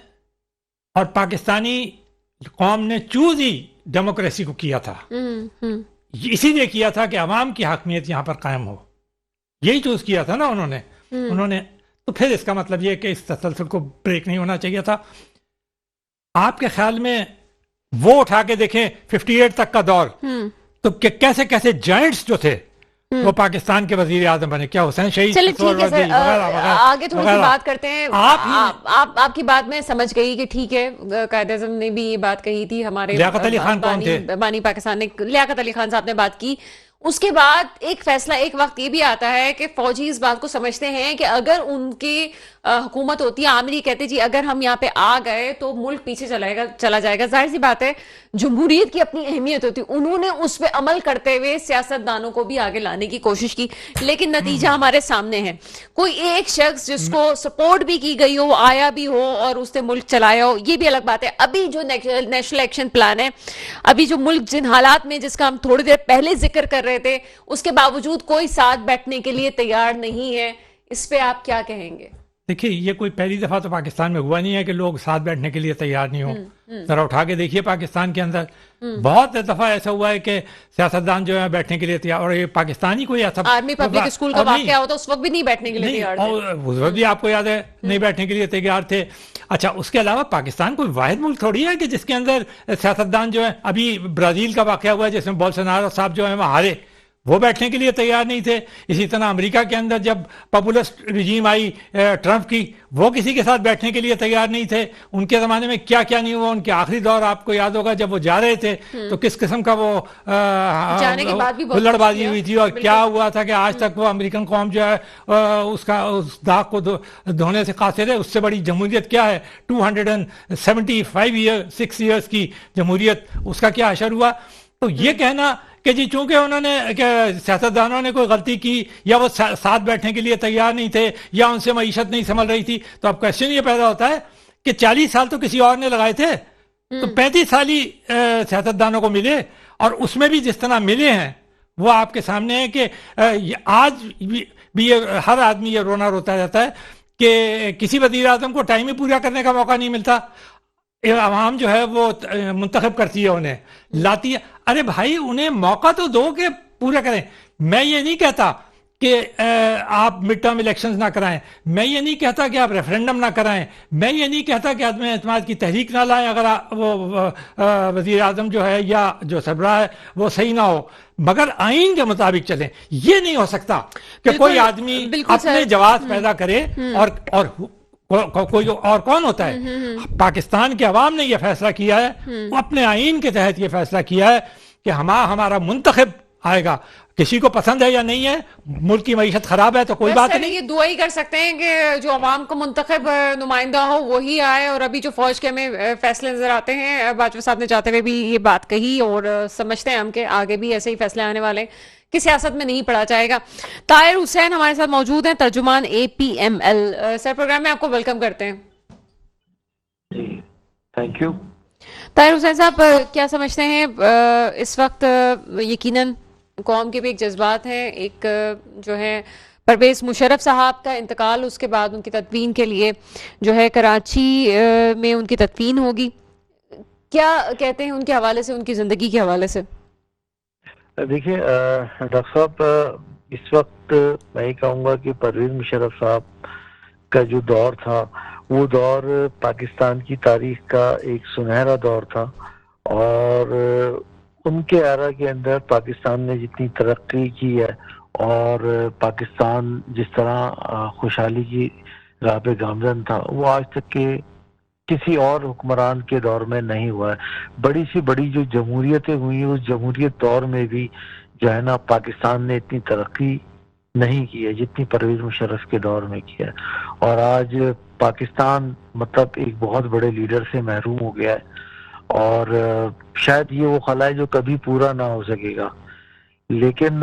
اور پاکستانی قوم نے چوز ہی ڈیموکریسی کو کیا تھا، اسی لیے کیا تھا کہ عوام کی حاکمیت یہاں پر قائم ہو. یہی چوز کیا تھا نا انہوں نے تو پھر اس کا مطلب یہ کہ اس تسلسل کو بریک نہیں ہونا چاہیے تھا. آپ کے خیال میں وہ اٹھا کے دیکھیں 58 تک کا دور تو کیسے کیسے جائنٹس جو تھے وہ پاکستان کے وزیر اعظم بنے, کیا حسین شہید, آگے تھوڑی سی بات کرتے ہیں. آپ کی بات میں سمجھ گئی کہ ٹھیک ہے, قائد اعظم نے بھی یہ بات کہی تھی, ہمارے لیاقت علی خان کون تھے, بانی پاکستان نے لیاقت علی خان صاحب نے بات کی. اس کے بعد ایک فیصلہ ایک وقت یہ بھی آتا ہے کہ فوجی اس بات کو سمجھتے ہیں کہ اگر ان کی حکومت ہوتی ہے, عامر یہ کہتے جی اگر ہم یہاں پہ آ گئے تو ملک پیچھے چلا جائے گا. ظاہر سی بات ہے جمہوریت کی اپنی اہمیت ہوتی, انہوں نے اس پہ عمل کرتے ہوئے سیاست دانوں کو بھی آگے لانے کی کوشش کی, لیکن نتیجہ ہمارے سامنے ہے. کوئی ایک شخص جس کو سپورٹ بھی کی گئی ہو, آیا بھی ہو اور اس نے ملک چلایا ہو, یہ بھی الگ بات ہے. ابھی جو نیشنل ایکشن پلان ہے, ابھی جو ملک جن حالات میں, جس کا ہم تھوڑی دیر پہلے ذکر کر رہے تھے, اس کے باوجود کوئی ساتھ بیٹھنے کے لیے تیار نہیں ہے. اس پہ آپ کیا کہیں گے؟ دیکھیے یہ کوئی پہلی دفعہ تو پاکستان میں ہوا نہیں ہے کہ لوگ ساتھ بیٹھنے کے لیے تیار نہیں ہوں. ذرا اٹھا کے دیکھیے پاکستان کے اندر بہت دفعہ ایسا ہوا ہے کہ سیاستدان جو ہے بیٹھنے کے لیے تیار, اور یہ پاکستانی کوئی ایسا آرمی پبلک اسکول کا واقعہ ہوتا اس وقت بھی نہیں بیٹھنے کے لیے تیار تھے, اس وقت بھی آپ کو یاد ہے نہیں بیٹھنے کے لیے تیار تھے. اچھا اس کے علاوہ پاکستان کوئی واحد ملک تھوڑی ہے کہ جس کے اندر سیاستدان جو ہے, ابھی برازیل کا واقعہ ہوا ہے جس میں بولسونارو صاحب جو ہے وہ ہارے, وہ بیٹھنے کے لیے تیار نہیں تھے. اسی طرح امریکہ کے اندر جب پاپولسٹ رجیم آئی ٹرمپ کی, وہ کسی کے ساتھ بیٹھنے کے لیے تیار نہیں تھے. ان کے زمانے میں کیا کیا نہیں ہوا, ان کے آخری دور آپ کو یاد ہوگا جب وہ جا رہے تھے تو کس قسم کا وہ ہلڑ بازی ہوئی تھی, اور کیا ہوا تھا کہ آج تک وہ امریکن قوم جو ہے اس داغ کو دھونے سے قاصر ہے. اس سے بڑی جمہوریت کیا ہے, 275 ایئرس کی جمہوریت, اس کا کیا حشر ہوا. تو یہ کہنا کہ جی چونکہ انہوں نے سیاستدانوں نے کوئی غلطی کی, یا وہ ساتھ بیٹھنے کے لیے تیار نہیں تھے, یا ان سے معیشت نہیں سنبھل رہی تھی, تو اب کویسچن یہ پیدا ہوتا ہے کہ 40 سال تو کسی اور نے لگائے تھے, تو 35 سال ہی سیاستدانوں کو ملے, اور اس میں بھی جس طرح ملے ہیں وہ آپ کے سامنے ہے کہ آج بھی ہر آدمی یہ رونا روتا رہتا ہے کہ کسی وزیر اعظم کو ٹائم ہی پورا کرنے کا موقع نہیں ملتا. عوام جو ہے وہ منتخب کرتی ہے, انہیں لاتی ہے. ارے بھائی انہیں موقع تو دو کہ پورا کریں. میں یہ نہیں کہتا کہ آپ مڈ ٹرم الیکشنز نہ کرائیں, میں یہ نہیں کہتا کہ آپ ریفرینڈم نہ کرائیں, میں یہ نہیں کہتا کہ عدم اعتماد کی تحریک نہ لائیں اگر وہ وزیر اعظم جو ہے یا جو سربراہ ہے وہ صحیح نہ ہو, مگر آئین کے مطابق چلیں. یہ نہیں ہو سکتا کہ کوئی آدمی اپنے جواز پیدا کرے اور کوئی اور کون ہوتا ہے. پاکستان کے عوام نے یہ فیصلہ کیا ہے, وہ اپنے آئین کے تحت یہ فیصلہ کیا ہے کہ ہمارا منتخب آئے گا, کسی کو پسند ہے یا نہیں ہے, ملک کی معیشت خراب ہے تو کوئی بات نہیں. یہ دعا ہی کر سکتے ہیں کہ جو عوام کو منتخب نمائندہ ہو وہی آئے. اور ابھی جو فوج کے ہمیں فیصلے نظر آتے ہیں, باجوہ صاحب نے جاتے ہوئے بھی یہ بات کہی, اور سمجھتے ہیں ہم کہ آگے بھی ایسے ہی فیصلے آنے والے ہیں کہ سیاست میں نہیں پڑا جائے گا. طاہر حسین ہمارے ساتھ موجود ہیں, ترجمان APML. سر پروگرام میں آپ کو ویلکم کرتے ہیں. جی تھینک یو. طاہر حسین صاحب کیا سمجھتے ہیں اس وقت یقیناً قوم کے بھی ایک جذبات ہیں, ایک جو ہے پرویز مشرف صاحب کا انتقال, اس کے بعد ان کی تدفین کے لیے جو ہے کراچی میں ان کی تدفین ہوگی, کیا کہتے ہیں ان کے حوالے سے, ان کی زندگی کے حوالے سے؟ دیکھیے ڈاکٹر صاحب, اس وقت میں یہ کہوں گا کہ پرویز مشرف صاحب کا جو دور تھا وہ دور پاکستان کی تاریخ کا ایک سنہرا دور تھا, اور ان کے ایرا کے اندر پاکستان نے جتنی ترقی کی ہے اور پاکستان جس طرح خوشحالی کی راہ پہ گامزن تھا, وہ آج تک کے کسی اور حکمران کے دور میں نہیں ہوا ہے. بڑی سی بڑی جو جمہوریتیں ہوئی, اس جمہوریت دور میں بھی جو ہے نا پاکستان نے اتنی ترقی نہیں کی ہے جتنی پرویز مشرف کے دور میں کی ہے. اور آج پاکستان مطلب ایک بہت بڑے لیڈر سے محروم ہو گیا ہے, اور شاید یہ وہ خلا ہے جو کبھی پورا نہ ہو سکے گا. لیکن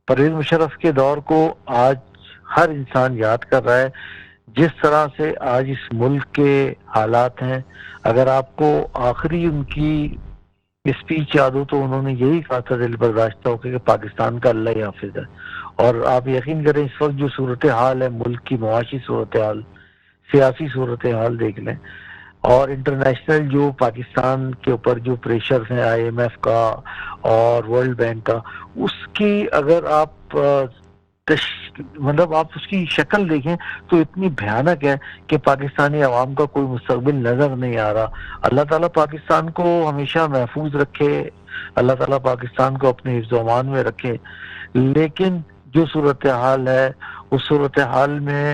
پرویز مشرف کے دور کو آج ہر انسان یاد کر رہا ہے. جس طرح سے آج اس ملک کے حالات ہیں, اگر آپ کو آخری ان کی اسپیچ یاد ہو تو انہوں نے یہی کہا تھا دل برداشتہ ہو کہ پاکستان کا اللہ حافظ ہے. اور آپ یقین کریں اس وقت جو صورتحال ہے, ملک کی معاشی صورتحال, سیاسی صورتحال دیکھ لیں, اور انٹرنیشنل جو پاکستان کے اوپر جو پریشرز ہیں IMF کا اور ورلڈ بینک کا, اس کی اگر آپ مطلب آپ اس کی شکل دیکھیں تو اتنی بھیانک ہے کہ پاکستانی عوام کا کوئی مستقبل نظر نہیں آ رہا. اللہ تعالیٰ پاکستان کو ہمیشہ محفوظ رکھے, اللہ تعالیٰ پاکستان کو اپنے حفظ و امان میں رکھے. لیکن جو صورتحال ہے اس صورتحال میں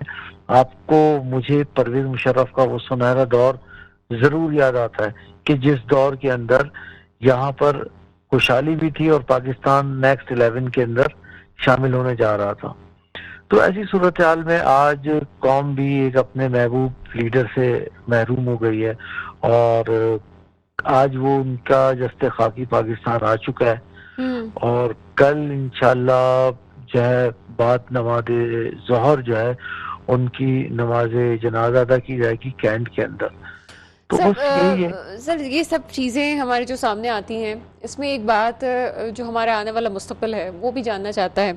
آپ کو, مجھے پرویز مشرف کا وہ سنہرا دور ضرور یاد آتا ہے کہ جس دور کے اندر یہاں پر خوشحالی بھی تھی اور پاکستان نیکسٹ 11 کے اندر شامل ہونے جا رہا تھا. تو ایسی صورتحال میں آج قوم بھی ایک اپنے محبوب لیڈر سے محروم ہو گئی ہے, اور آج وہ ان کا جست خاکی پاکستان آ چکا ہے, اور کل انشاءاللہ جو ہے بعد نماز ظہر جو ہے ان کی نماز جنازہ ادا کی جائے گی کینٹ کے اندر. تو بس یہی ہے سر, یہ سب چیزیں ہمارے جو سامنے آتی ہیں اس میں ایک بات جو ہمارا آنے والا مستقبل ہے وہ بھی جاننا چاہتا ہے.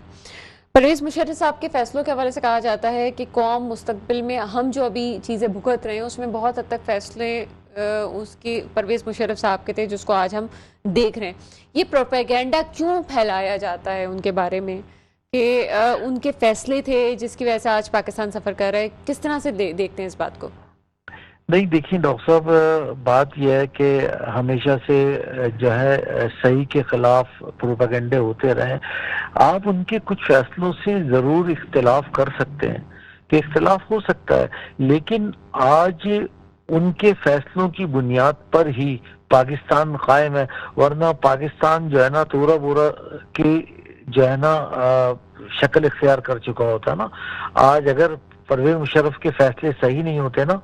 پرویز مشرف صاحب کے فیصلوں کے حوالے سے کہا جاتا ہے کہ قوم مستقبل میں ہم جو ابھی چیزیں بھگت رہے ہیں اس میں بہت حد تک فیصلے اس کے پرویز مشرف صاحب کے تھے جس کو آج ہم دیکھ رہے ہیں. یہ پروپیگنڈا کیوں پھیلایا جاتا ہے ان کے بارے میں کہ ان کے فیصلے تھے جس کی وجہ سے آج پاکستان سفر کر رہا ہے؟ کس طرح سے دیکھتے ہیں اس بات کو؟ نہیں دیکھیں ڈاکٹر صاحب, بات یہ ہے کہ ہمیشہ سے جو ہے صحیح کے خلاف پروپیگنڈے ہوتے رہے. آپ ان کے کچھ فیصلوں سے ضرور اختلاف کر سکتے ہیں, کہ اختلاف ہو سکتا ہے, لیکن آج ان کے فیصلوں کی بنیاد پر ہی پاکستان قائم ہے. ورنہ پاکستان جو ہے نا تورا بورا کی جو ہے نا شکل اختیار کر چکا ہوتا نا. آج اگر پرویز مشرف کے فیصلے صحیح نہیں ہوتے نا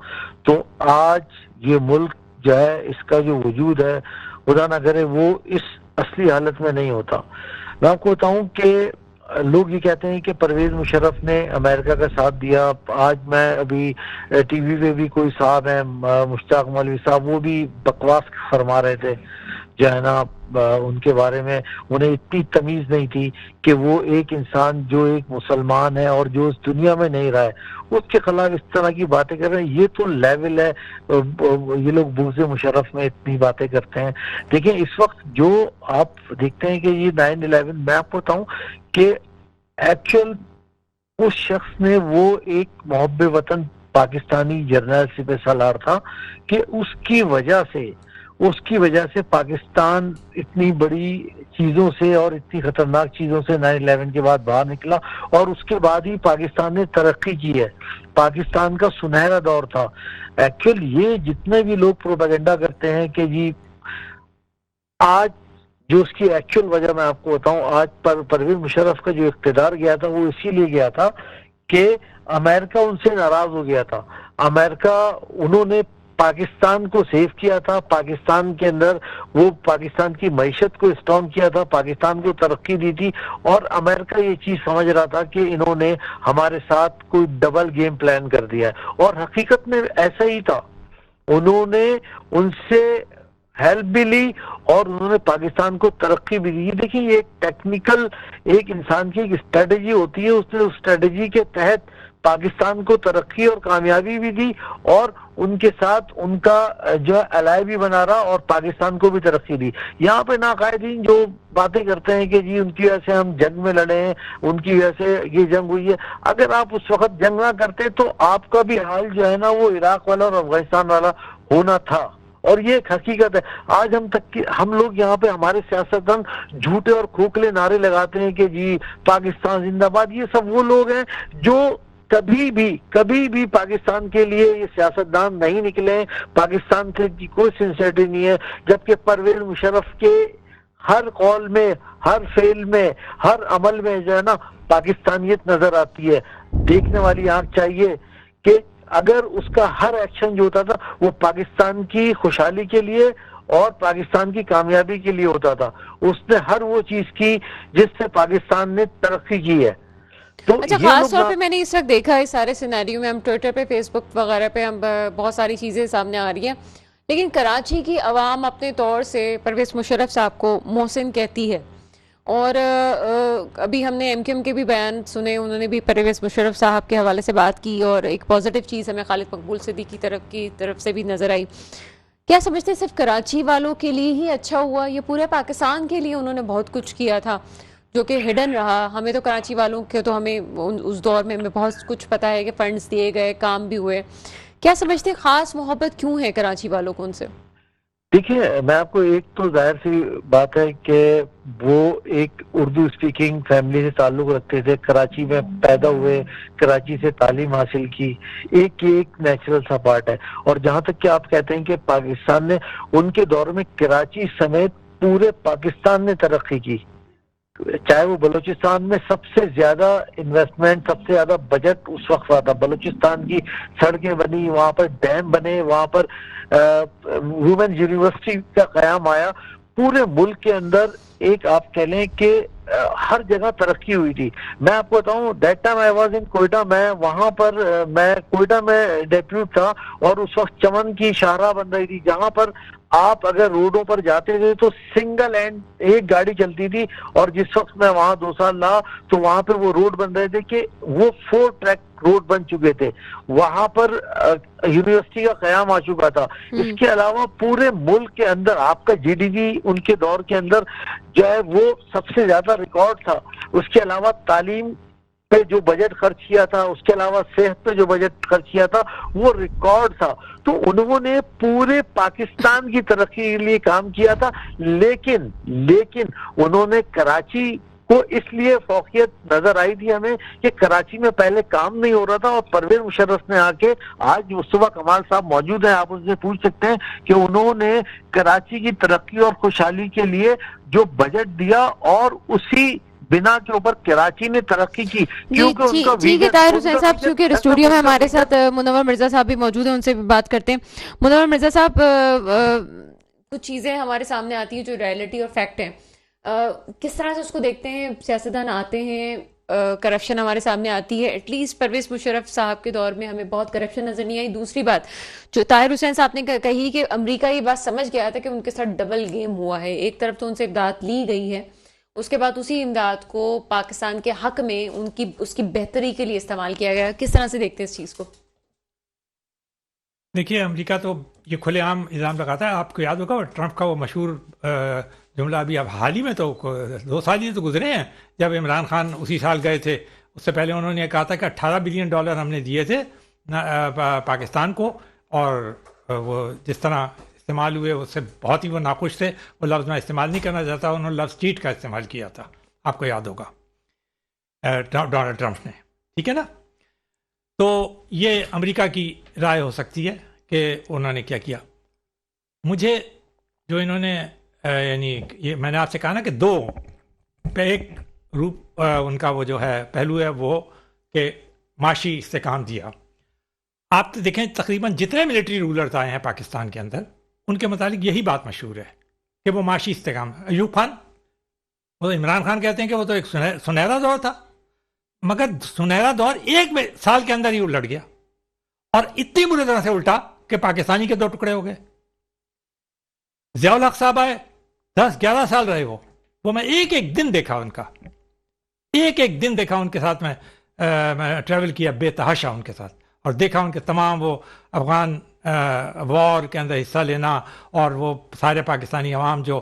تو آج یہ ملک جو ہے اس کا جو وجود ہے خدا نہ کرے وہ اس اصلی حالت میں نہیں ہوتا. میں آپ کو بتاؤں کہ لوگ یہ کہتے ہیں کہ پرویز مشرف نے امریکہ کا ساتھ دیا. آج میں ابھی ٹی وی پہ بھی کوئی صاحب ہیں مشتاق مولوی صاحب, وہ بھی بکواس فرما رہے تھے جو ہے نا ان کے بارے میں. انہیں اتنی تمیز نہیں تھی کہ وہ ایک انسان جو ایک مسلمان ہے اور جو اس دنیا میں نہیں رہا ہے اس کے خلاف اس طرح کی باتیں کر رہے ہیں. یہ تو لیول ہے, یہ لوگ بغض مشرف میں اتنی باتیں کرتے ہیں. دیکھیں اس وقت جو آپ دیکھتے ہیں کہ یہ 9/11, میں آپ کو بتاؤں کہ ایکچوئل اس شخص نے وہ ایک محب وطن پاکستانی جرنیل سپہ سالار تھا کہ اس کی وجہ سے پاکستان اتنی بڑی چیزوں سے اور اتنی خطرناک چیزوں سے 9/11 کے بعد باہر نکلا, اور اس کے بعد ہی پاکستان نے ترقی کی ہے. پاکستان کا سنہرا دور تھا. ایکچوئل یہ جتنے بھی لوگ پروپیگنڈا کرتے ہیں کہ جی آج جو اس کی ایکچوئل وجہ میں آپ کو بتاؤں, آج پرویز مشرف کا جو اقتدار گیا تھا وہ اسی لیے گیا تھا کہ امریکہ ان سے ناراض ہو گیا تھا. امریکہ انہوں نے پاکستان کو سیو کیا تھا, پاکستان کے اندر وہ پاکستان کی معیشت کو اسٹرانگ کیا تھا, پاکستان کو ترقی دی تھی, اور امریکہ یہ چیز سمجھ رہا تھا کہ انہوں نے ہمارے ساتھ کوئی ڈبل گیم پلان کر دیا ہے, اور حقیقت میں ایسا ہی تھا. انہوں نے ان سے ہیلپ بھی لی اور انہوں نے پاکستان کو ترقی بھی دی. دیکھیں یہ ایک ٹیکنیکل ایک انسان کی ایک اسٹریٹجی ہوتی ہے, اس نے اس اسٹریٹجی کے تحت پاکستان کو ترقی اور کامیابی بھی دی, اور ان کے ساتھ ان کا جو الائی بھی بنا رہا اور پاکستان کو بھی ترقی دی. یہاں پہ ناقائدین جو باتیں کرتے ہیں کہ جی ان کی وجہ سے ہم جنگ میں لڑے ہیں, ان کی وجہ سے یہ جنگ ہوئی ہے. اگر آپ اس وقت جنگ نہ کرتے تو آپ کا بھی حال جو ہے نا وہ عراق والا اور افغانستان والا ہونا تھا, اور یہ ایک حقیقت ہے. آج ہم لوگ یہاں پہ ہمارے سیاستدان جھوٹے اور کھوکھلے نعرے لگاتے ہیں کہ جی پاکستان زندہ باد. یہ سب وہ لوگ ہیں جو کبھی بھی پاکستان کے لیے یہ سیاستدان نہیں نکلے, پاکستان سے کوئی سنسیٹی نہیں ہے. جبکہ پرویز مشرف کے ہر قول میں, ہر فعل میں, ہر عمل میں جو ہے نا پاکستانیت نظر آتی ہے. دیکھنے والی آنکھ چاہیے کہ اگر اس کا ہر ایکشن جو ہوتا تھا وہ پاکستان کی خوشحالی کے لیے اور پاکستان کی کامیابی کے لیے ہوتا تھا. اس نے ہر وہ چیز کی جس سے پاکستان نے ترقی کی ہے. اچھا, خاص طور پہ میں نے اس وقت دیکھا ہے سارے سینیریو میں, ہم ٹویٹر پہ فیس بک وغیرہ پہ ہم بہت ساری چیزیں سامنے آ رہی ہیں, لیکن کراچی کی عوام اپنے طور سے پرویز مشرف صاحب کو محسن کہتی ہے. اور ابھی ہم نے ایم کیو ایم کے بھی بیان سنے, انہوں نے بھی پرویز مشرف صاحب کے حوالے سے بات کی, اور ایک پازیٹیو چیز ہمیں خالد مقبول صدیقی کی طرف سے بھی نظر آئی. کیا سمجھتے ہیں صرف کراچی والوں کے لیے ہی اچھا ہوا؟ یہ پورے پاکستان کے لیے انہوں نے بہت کچھ کیا تھا. جو کہ ہڈن رہا. ہمیں تو کراچی والوں کے تو ہمیں اس دور میں ہمیں بہت کچھ پتا ہے کہ فنڈز دیے گئے, کام بھی ہوئے. کیا سمجھتے ہیں خاص محبت کیوں ہے کراچی والوں کو ان سے؟ دیکھیے میں آپ کو ایک تو ظاہر سی بات ہے کہ وہ ایک اردو اسپیکنگ فیملی سے تعلق رکھتے تھے, کراچی میں پیدا ہوئے, کراچی سے تعلیم حاصل کی, ایک نیچرل سا پارٹ ہے. اور جہاں تک کہ آپ کہتے ہیں کہ پاکستان نے ان کے دور میں کراچی سمیت پورے پاکستان نے ترقی کی, چاہے وہ بلوچستان میں سب سے زیادہ انویسٹمنٹ, سب سے زیادہ بجٹ اس وقت ہوا تھا. بلوچستان کی سڑکیں بنی, وہاں پر ڈیم بنے, وہاں پر وومن یونیورسٹی کا قیام آیا. پورے ملک کے اندر ایک آپ کہہ لیں کہ ہر جگہ ترقی ہوئی تھی. میں آپ کو بتاؤں, that time I was in Quetta, میں وہاں پر میں کوئٹہ میں ڈیپیوٹ تھا, اور اس وقت چمن کی شاہراہ بن رہی تھی, جہاں پر آپ اگر روڈوں پر جاتے تھے تو سنگل اینڈ ایک گاڑی چلتی تھی. اور جس وقت میں وہاں 2 سال رہا تو وہاں پر وہ روڈ بن رہے تھے کہ وہ 4 ٹریک روڈ بن چکے تھے. وہاں پر یونیورسٹی کا قیام آ چکا تھا. اس کے علاوہ پورے ملک کے اندر آپ کا جی ڈی پی ان کے دور کے اندر جو ہے وہ سب سے زیادہ ریکارڈ تھا. اس کے علاوہ تعلیم پہ جو بجٹ خرچ کیا تھا, اس کے علاوہ صحت پہ جو بجٹ خرچ کیا تھا, وہ ریکارڈ تھا. تو انہوں نے پورے پاکستان کی ترقی کے لیے کام کیا تھا. لیکن انہوں نے کراچی کو اس لیے فوقیت نظر آئی تھی ہمیں کہ کراچی میں پہلے کام نہیں ہو رہا تھا, اور پرویز مشرف نے آ کے, آج مصطفیٰ کمال صاحب موجود ہیں, آپ ان سے پوچھ سکتے ہیں کہ انہوں نے کراچی کی ترقی اور خوشحالی کے لیے جو بجٹ دیا, اور اسی بنا کے اوپر کراچی نے ترقی کی. کیونکہ ان کا ٹھیک ہے طاہر حسین صاحب, چونکہ اسٹوڈیو میں ہمارے ساتھ منور مرزا صاحب بھی موجود ہیں, ان سے بھی بات کرتے ہیں. منور مرزا صاحب, کچھ چیزیں ہمارے سامنے آتی ہیں جو ریئلٹی اور فیکٹ ہیں, کس طرح سے اس کو دیکھتے ہیں؟ سیاستدان آتے ہیں, کرپشن ہمارے سامنے آتی ہے. ایٹ لیسٹ پرویز مشرف صاحب کے دور میں ہمیں بہت کرپشن نظر نہیں آئی. دوسری بات جو طاہر حسین صاحب نے کہی کہ امریکہ یہ بات سمجھ گیا تھا کہ ان کے ساتھ ڈبل گیم ہوا ہے. ایک طرف تو ان سے امداد لی گئی ہے, اس کے بعد اسی امداد کو پاکستان کے حق میں اس کی بہتری کے لیے استعمال کیا گیا. کس طرح سے دیکھتے ہیں اس چیز کو؟ دیکھیے, امریکہ تو یہ کھلے عام الزام لگاتا ہے. آپ کو یاد ہوگا ٹرمپ کا وہ مشہور جملہ, ابھی اب حال ہی میں تو 2 سال ہی تو گزرے ہیں جب عمران خان اسی سال گئے تھے. اس سے پہلے انہوں نے کہا تھا کہ $18 بلین ہم نے دیے تھے پاکستان کو, اور وہ جس طرح استعمال ہوئے اس سے بہت ہی وہ ناخوش تھے. وہ لفظ میں استعمال نہیں کرنا چاہتا, انہوں نے لفظ چیٹ کا استعمال کیا تھا, آپ کو یاد ہوگا, ڈونلڈ ٹرمپ نے. ٹھیک ہے نا؟ تو یہ امریکہ کی رائے ہو سکتی ہے کہ انہوں نے کیا کیا. مجھے جو انہوں نے یعنی یہ میں نے آپ سے کہا نا کہ 2 پہ ایک روپ ان کا وہ جو ہے پہلو ہے وہ کہ معاشی استحکام دیا. آپ تو دیکھیں تقریباً جتنے ملٹری رولرز آئے ہیں پاکستان کے اندر, ان کے متعلق یہی بات مشہور ہے کہ وہ معاشی استحکام. ایوب خان, وہ عمران خان کہتے ہیں کہ وہ تو ایک سنہرا دور تھا, مگر سنہرا دور 1 سال کے اندر ہی الٹ گیا, اور اتنی بری طرح سے الٹا کہ پاکستانی کے 2 ٹکڑے ہو گئے. ضیاء الحق صاحب آئے, 10-11 سال رہے وہ میں ایک دن دیکھا ان کا, ایک دن دیکھا ان کے ساتھ. میں ٹریول کیا بے تحاشا ان کے ساتھ, اور دیکھا ان کے تمام وہ افغان وار کے اندر حصہ لینا, اور وہ سارے پاکستانی عوام جو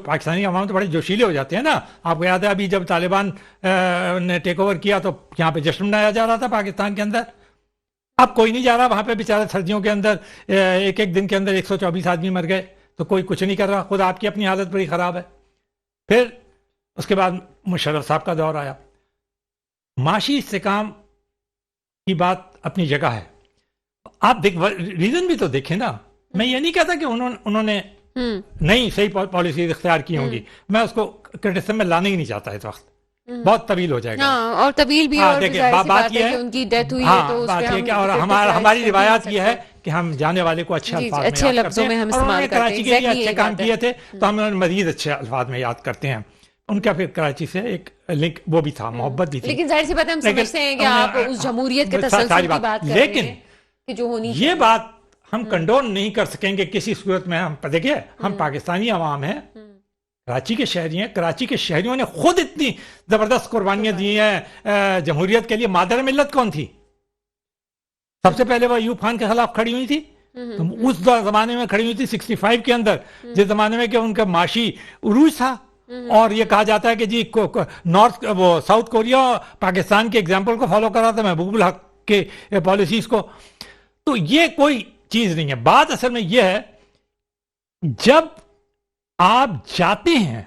پاکستانی عوام تو بڑے جوشیلے ہو جاتے ہیں نا. آپ کو یاد ہے ابھی جب طالبان نے ٹیک اوور کیا تو یہاں پہ جشن منایا جا رہا تھا پاکستان کے اندر. اب کوئی نہیں جا رہا وہاں پہ, بیچارے سردیوں کے اندر ایک دن کے اندر 124 آدمی مر گئے, تو کوئی کچھ نہیں کر رہا. خود آپ کی اپنی حالت بڑی خراب ہے. پھر اس کے بعد مشرف صاحب کا دور آیا. معاشی استحکام کی بات اپنی جگہ ہے. آپ ریزن بھی تو دیکھیں نا. میں یہ نہیں کہتا کہ انہوں نے نہیں صحیح پالیسیز اختیار کی ہوں گی, میں اس کو کرٹیسزم میں لانا ہی نہیں چاہتا اس وقت, بہت طویل ہو جائے گا. اور طویل بھی, اور بات یہ ہے کہ ان کی ڈیتھ ہوئی ہے تو اس پہ اور ہماری روایات یہ ہے کہ ہم جانے والے کو اچھے لفظوں میں ہم استعمال کرتے ہیں. کراچی کے لیے اچھے کام کیے تھے تو ہم مزید اچھے الفاظ میں یاد کرتے ہیں. ان کا پھر کراچی سے ایک لنک وہ بھی تھا, محبت بھی تھی. لیکن ظاہر سی بات ہے, ہم سمجھتے ہیں کہ آپ اس جمہوریت کے تسلسل کی بات کر رہے ہیں کہ جو ہونی چاہیے. یہ بات ہم کنڈون نہیں کر سکیں گے کسی صورت میں. ہم دیکھیے, ہم پاکستانی عوام ہیں, کراچی کے شہری ہیں. کراچی کے شہریوں نے خود اتنی زبردست قربانیاں دی ہیں جمہوریت کے لیے. مادر ملت کون تھی؟ سب سے پہلے وہ ایوب خان کے خلاف کھڑی ہوئی تھی. اس زمانے میں کھڑی ہوئی تھی 65 کے اندر, جس زمانے میں کہ ان کا معاشی عروج تھا. اور یہ کہا جاتا ہے کہ جی وہ ساؤتھ کوریا پاکستان کے ایگزامپل کو فالو کر رہا تھا محبوب الحق کے پالیسیز کو. تو یہ کوئی چیز نہیں ہے. بات اصل میں یہ ہے جب آپ جاتے ہیں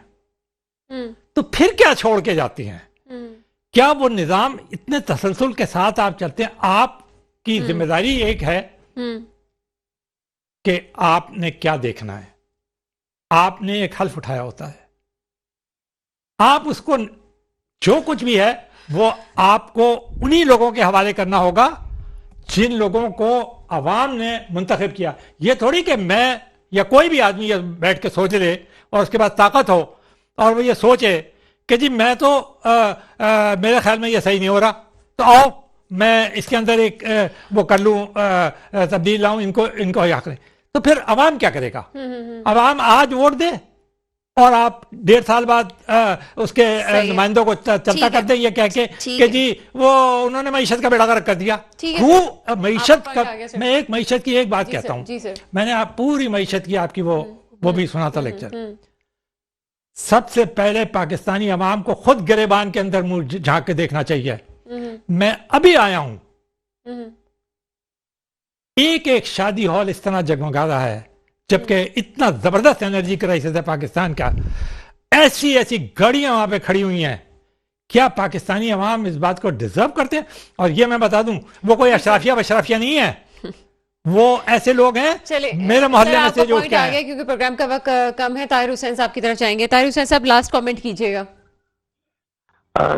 تو پھر کیا چھوڑ کے جاتے ہیں؟ کیا وہ نظام اتنے تسلسل کے ساتھ آپ چلتے ہیں؟ آپ کی ذمہ داری ایک ہے کہ آپ نے کیا دیکھنا ہے. آپ نے ایک حلف اٹھایا ہوتا ہے, آپ اس کو جو کچھ بھی ہے وہ آپ کو انہی لوگوں کے حوالے کرنا ہوگا جن لوگوں کو عوام نے منتخب کیا. یہ تھوڑی کہ میں یا کوئی بھی آدمی بیٹھ کے سوچ لے اور اس کے بعد طاقت ہو اور وہ یہ سوچے کہ جی میں تو میرے خیال میں یہ صحیح نہیں ہو رہا, تو آؤ میں اس کے اندر ایک وہ کر لوں, تبدیل لاؤں, ان کو حق کریں. تو پھر عوام کیا کرے گا؟ عوام آج ووٹ دے اور آپ 1.5 سال بعد اس کے نمائندوں کو چلتا کر دیں یہ کہہ کے کہ جی وہ انہوں نے معیشت کا بیڑا غرق کر دیا. وہ معیشت کا, میں ایک معیشت کی ایک بات کہتا ہوں, میں نے آپ پوری معیشت کی آپ کی وہ بھی سنا تھا لیکچر. سب سے پہلے پاکستانی عوام کو خود گریبان کے اندر منہ جھانک کے دیکھنا چاہیے. میں ابھی آیا ہوں, ایک ایک شادی ہال اس طرح جگمگا رہا ہے جبکہ اتنا زبردست انرجی کرائسس ہے پاکستان کا. ایسی ایسی گاڑیاں وہاں پہ کھڑی ہوئی ہیں. کیا پاکستانی عوام اس بات کو ڈیزرو کرتے ہیں؟ اور یہ میں بتا دوں وہ کوئی اشرافیہ نہیں ہے, وہ ایسے لوگ ہیں میرے محلے میں سے جو کیا ہے. کیونکہ پروگرام کا وقت کم ہے, طاہر حسین صاحب کی طرف جائیں گے. طاہر حسین صاحب لاسٹ کامنٹ کیجئے گا.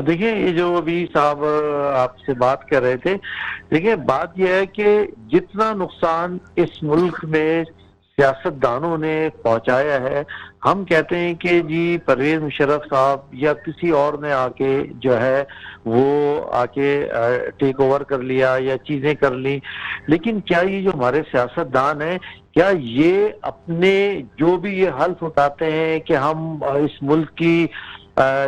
دیکھیں یہ جو ابھی صاحب آپ سے بات کر رہے تھے, دیکھیں بات یہ ہے کہ جتنا نقصان اس ملک میں سیاستدانوں نے پہنچایا ہے, ہم کہتے ہیں کہ جی پرویز مشرف صاحب یا کسی اور نے آ کے جو ہے وہ آ کے ٹیک اوور کر لیا یا چیزیں کر لی, لیکن کیا یہ جو ہمارے سیاستدان ہیں کیا یہ اپنے جو بھی یہ حلف اٹھاتے ہیں کہ ہم اس ملک کی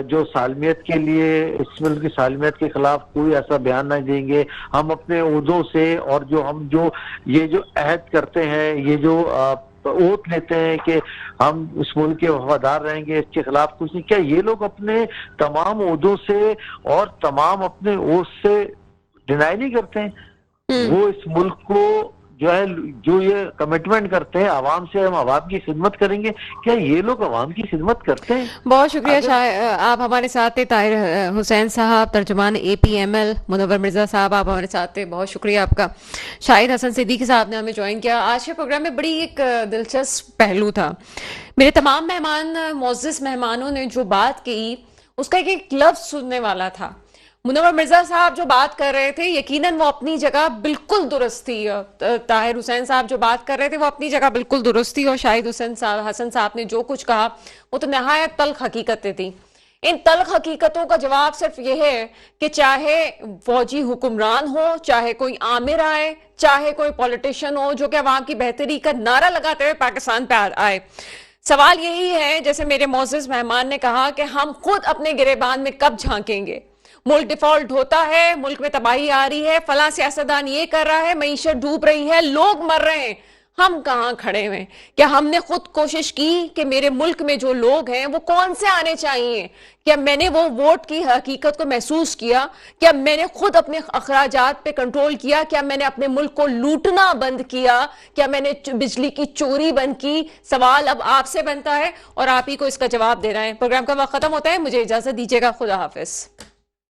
جو سالمیت کے لیے, اس ملک کی سالمیت کے خلاف کوئی ایسا بیان نہیں دیں گے, ہم اپنے عہدوں سے اور جو یہ جو عہد کرتے ہیں, یہ جو اوت لیتے ہیں کہ ہم اس ملک کے وفادار رہیں گے, اس کے خلاف کچھ نہیں, کیا یہ لوگ اپنے تمام عہدوں سے اور تمام اپنے اوت سے ڈینائی نہیں کرتے ہیں؟ وہ اس ملک کو جو ہے جو یہ کمٹمنٹ کرتے ہیں عوام سے, ہم عوام کی خدمت کریں گے, کیا یہ لوگ عوام کی خدمت کرتے ہیں؟ بہت شکریہ آپ ہمارے ساتھ تھے. طاہر حسین صاحب, ترجمان APML. منور مرزا صاحب آپ ہمارے ساتھ تھے, بہت شکریہ آپ کا. شاہد حسن صدیقی صاحب نے ہمیں جوائن کیا. آج کے پروگرام میں بڑی ایک دلچسپ پہلو تھا. میرے تمام مہمان, معزز مہمانوں نے جو بات کی اس کا ایک لفظ سننے والا تھا. منور مرزا صاحب جو بات کر رہے تھے یقیناً وہ اپنی جگہ بالکل درست تھی. طاہر حسین صاحب جو بات کر رہے تھے وہ اپنی جگہ بالکل درست تھی, اور شاہد حسن صاحب نے جو کچھ کہا وہ تو نہایت تلخ حقیقتیں تھیں. ان تلخ حقیقتوں کا جواب صرف یہ ہے کہ چاہے فوجی حکمران ہو, چاہے کوئی آمر آئے, چاہے کوئی پولیٹیشین ہو جو کہ عوام کی بہتری کا نعرہ لگاتے ہوئے پاکستان پہ آئے, سوال یہی ہے جیسے میرے معزز مہمان نے کہا کہ ہم خود اپنے گریبان میں کب جھانکیں گے. ملک ڈیفالٹ ہوتا ہے, ملک میں تباہی آ رہی ہے, فلاں سیاستدان یہ کر رہا ہے, معیشت ڈوب رہی ہے, لوگ مر رہے ہیں, ہم کہاں کھڑے ہوئے؟ کیا ہم نے خود کوشش کی کہ میرے ملک میں جو لوگ ہیں وہ کون سے آنے چاہیے؟ کیا میں نے وہ ووٹ کی حقیقت کو محسوس کیا؟ کیا میں نے خود اپنے اخراجات پہ کنٹرول کیا؟ کیا میں نے اپنے ملک کو لوٹنا بند کیا؟ کیا میں نے بجلی کی چوری بند کی؟ سوال اب آپ سے بنتا ہے اور آپ ہی کو اس کا جواب دینا ہے. پروگرام کا وقت ختم ہوتا ہے, مجھے اجازت دیجیے گا. خدا حافظ.